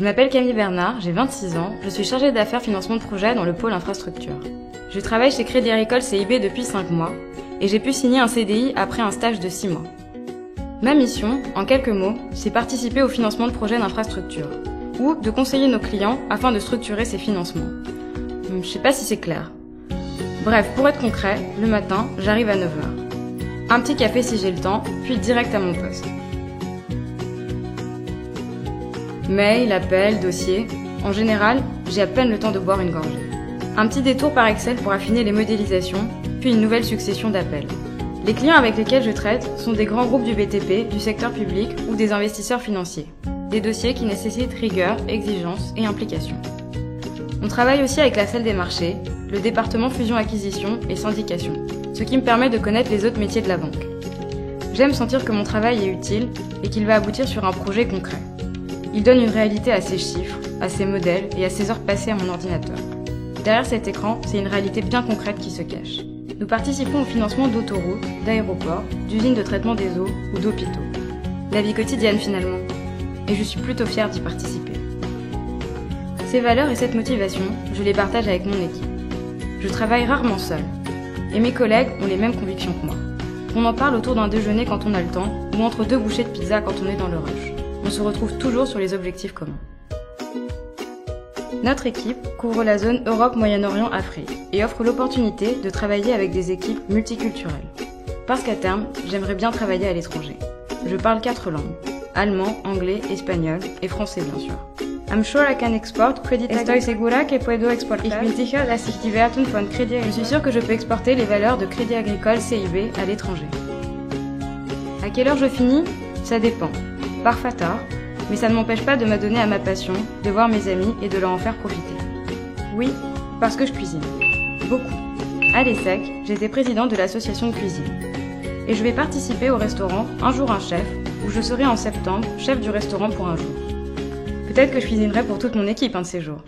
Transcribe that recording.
Je m'appelle Camille Bernard, j'ai 26 ans, je suis chargée d'affaires financement de projet dans le pôle infrastructure. Je travaille chez Crédit Agricole CIB depuis 5 mois et j'ai pu signer un CDI après un stage de 6 mois. Ma mission, en quelques mots, c'est participer au financement de projets d'infrastructure ou de conseiller nos clients afin de structurer ces financements. Je sais pas si c'est clair. Bref, pour être concret, le matin, j'arrive à 9h. Un petit café si j'ai le temps, puis direct à mon poste. Mail, appel, dossier. En général, j'ai à peine le temps de boire une gorgée. Un petit détour par Excel pour affiner les modélisations, puis une nouvelle succession d'appels. Les clients avec lesquels je traite sont des grands groupes du BTP, du secteur public ou des investisseurs financiers. Des dossiers qui nécessitent rigueur, exigence et implication. On travaille aussi avec la salle des marchés, le département fusion-acquisition et syndication, ce qui me permet de connaître les autres métiers de la banque. J'aime sentir que mon travail est utile et qu'il va aboutir sur un projet concret. Il donne une réalité à ces chiffres, à ces modèles et à ces heures passées à mon ordinateur. Derrière cet écran, c'est une réalité bien concrète qui se cache. Nous participons au financement d'autoroutes, d'aéroports, d'usines de traitement des eaux ou d'hôpitaux. La vie quotidienne finalement. Et je suis plutôt fière d'y participer. Ces valeurs et cette motivation, je les partage avec mon équipe. Je travaille rarement seule. Et mes collègues ont les mêmes convictions que moi. On en parle autour d'un déjeuner quand on a le temps, ou entre 2 bouchées de pizza quand on est dans le rush. On se retrouve toujours sur les objectifs communs. Notre équipe couvre la zone Europe-Moyen-Orient-Afrique et offre l'opportunité de travailler avec des équipes multiculturelles. Parce qu'à terme, j'aimerais bien travailler à l'étranger. Je parle 4 langues, allemand, anglais, espagnol et français bien sûr. I'm sure I can export credit. Estoy segura que puedo exportar. Ich bin sicher, dass ich die Werten von Crédit Agricole. Je suis sûre que je peux exporter les valeurs de Crédit Agricole CIB à l'étranger. À quelle heure je finis? Ça dépend. Parfois tard, mais ça ne m'empêche pas de m'adonner à ma passion, de voir mes amis et de leur en faire profiter. Oui, parce que je cuisine. Beaucoup. À l'ESSEC, j'étais présidente de l'association de cuisine. Et je vais participer au restaurant Un jour un chef, où je serai en septembre chef du restaurant pour un jour. Peut-être que je cuisinerai pour toute mon équipe un de ces jours.